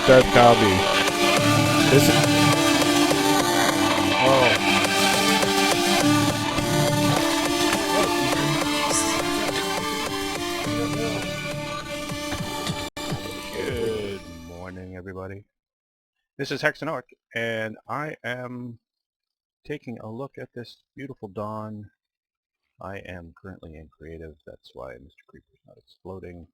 Death Copy. This is... Oh. Good morning, everybody. This is H3xan01c, and I am taking a look at this beautiful dawn. I am currently in creative, that's why Mr. Creeper's not exploding.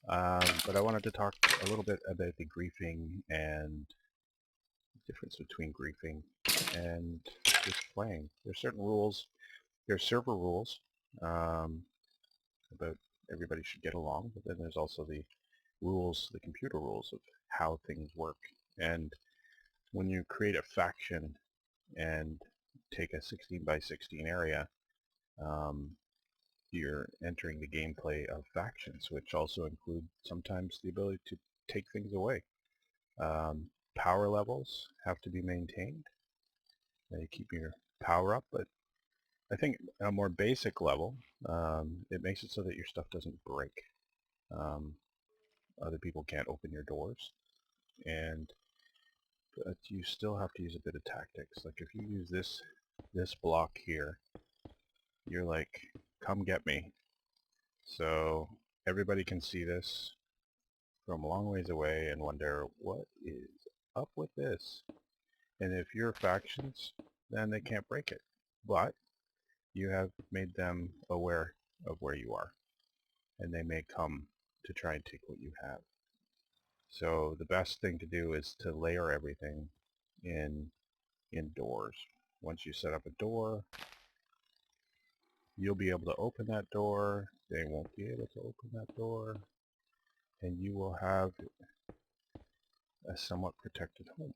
But I wanted to talk a little bit about the griefing and the difference between griefing and just playing. There's certain rules, there's server rules about everybody should get along, but then there's also the rules, the computer rules of how things work. And when you create a faction and take a 16 by 16 area, you're entering the gameplay of factions, which also include sometimes the ability to take things away. Power levels have to be maintained. You keep your power up, but I think at a more basic level, it makes it so that your stuff doesn't break. Other people can't open your doors, but you still have to use a bit of tactics. Like if you use this block here, you're like, come get me. So everybody can see this from a long ways away and wonder, what is up with this? And if you're factions, then they can't break it. But you have made them aware of where you are, and they may come to try and take what you have. So the best thing to do is to layer everything indoors. Once you set up a door, you'll be able to open that door, they won't be able to open that door, and you will have a somewhat protected home.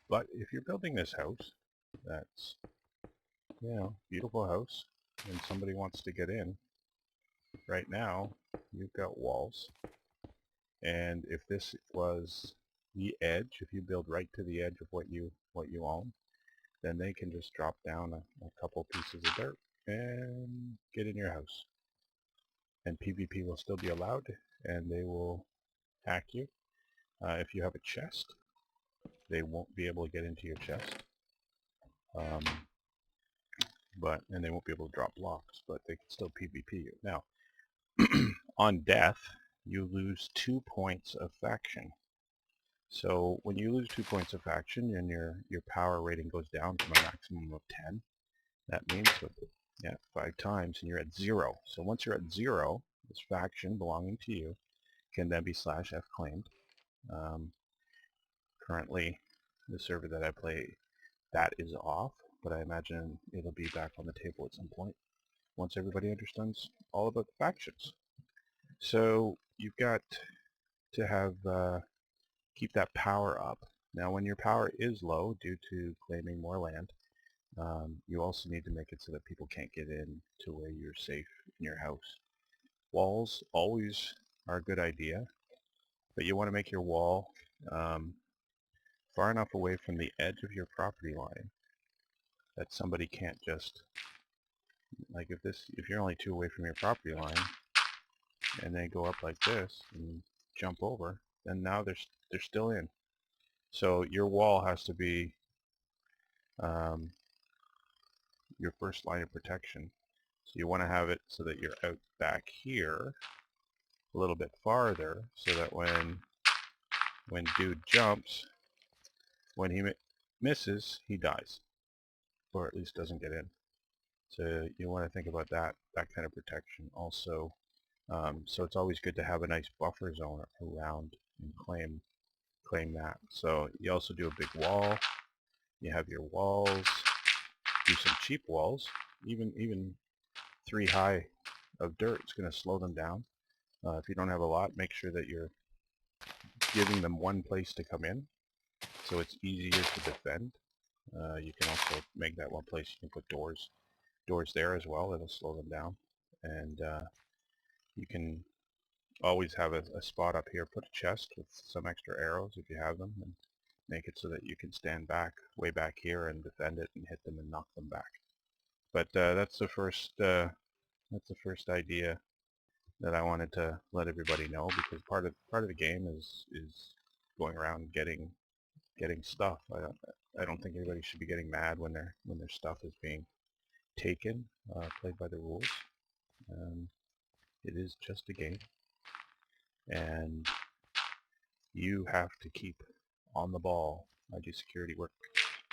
But if you're building this house, that's, beautiful house, and somebody wants to get in, right now, you've got walls. And if this was the edge, if you build right to the edge of what you own, then they can just drop down a couple pieces of dirt and get in your house. And PvP will still be allowed, and they will hack you. If you have a chest, they won't be able to get into your chest. And they won't be able to drop blocks, but they can still PvP you. Now, on death, you lose 2 points of faction. So when you lose 2 points of faction and your power rating goes down from a maximum of 10, that means 5 times and you're at 0. So once you're at 0, this faction belonging to you can then be /F claimed. Currently, the server that I play, that is off, but I imagine it'll be back on the table at some point once everybody understands all about the factions. So you've got to have keep that power up. Now when your power is low due to claiming more land, you also need to make it so that people can't get in to where you're safe in your house. Walls always are a good idea, but you want to make your wall far enough away from the edge of your property line that somebody can't just, like if you're only 2 away from your property line and they go up like this and jump over, then now they're still in. So your wall has to be your first line of protection. So you want to have it so that you're out back here a little bit farther, so that when dude jumps, when he misses, he dies, or at least doesn't get in. So you want to think about that kind of protection also. So it's always good to have a nice buffer zone around and claim that. So you also do a big wall. You have your walls. Do some cheap walls. Even 3 high of dirt is going to slow them down. If you don't have a lot, make sure that you're giving them one place to come in, so it's easier to defend. You can also make that one place. You can put doors there as well. That'll slow them down. And you can always have a spot up here. Put a chest with some extra arrows if you have them, and make it so that you can stand way back here and defend it and hit them and knock them back. But that's the first idea that I wanted to let everybody know, because part of the game is going around getting stuff. I don't think anybody should be getting mad when their stuff is being taken, played by the rules. It is just a game, and you have to keep on the ball. I do security work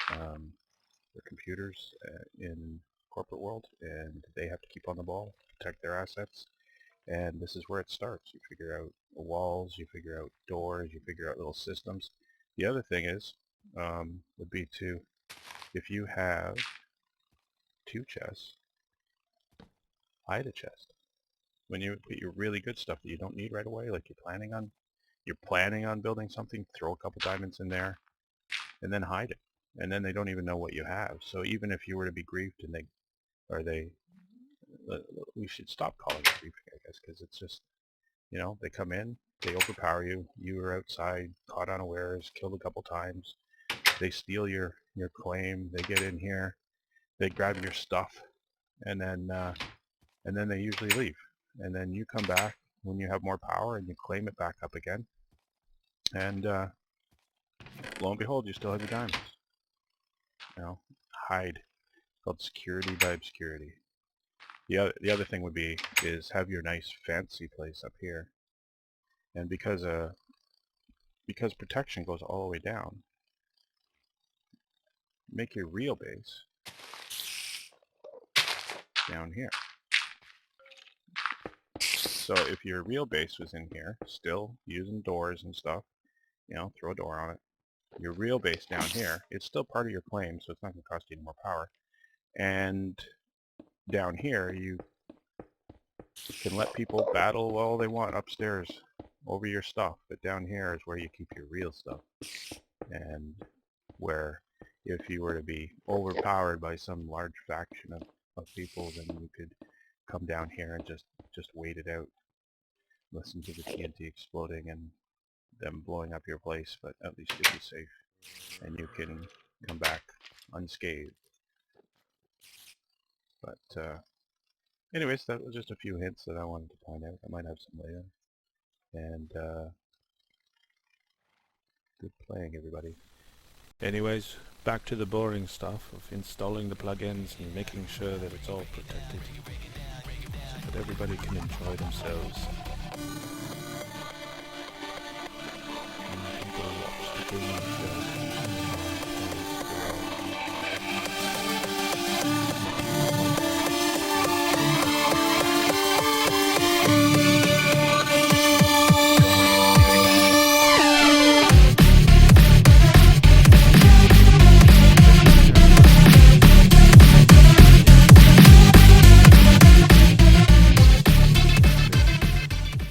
for computers in corporate world, and they have to keep on the ball, protect their assets, and this is where it starts. You figure out walls, you figure out doors, you figure out little systems. The other thing is, would be to, if you have 2 chests, hide a chest. When you put your really good stuff that you don't need right away, like you're planning on building something, throw a couple diamonds in there, and then hide it. And then they don't even know what you have. So even if you were to be griefed, and we should stop calling it griefing, I guess, because it's just, they come in, they overpower you, you are outside, caught unawares, killed a couple times, they steal your claim, they get in here, they grab your stuff, and then they usually leave. And then you come back when you have more power and you claim it back up again, and lo and behold, you still have your diamonds. Hide. It's called security by obscurity. The other thing would be is have your nice fancy place up here, and because protection goes all the way down, make your real base down here. So if your real base was in here, still using doors and stuff, throw a door on it. Your real base down here, it's still part of your claim, so it's not going to cost you any more power. And down here, you can let people battle all they want upstairs over your stuff, but down here is where you keep your real stuff. And where if you were to be overpowered by some large faction of people, then you could come down here and just wait it out. Listen to the TNT exploding and them blowing up your place, but at least you'll be safe. And you can come back unscathed. But anyways, that was just a few hints that I wanted to point out. I might have some later. And good playing, everybody. Anyways, back to the boring stuff of installing the plugins and making sure that it's all protected so that everybody can enjoy themselves.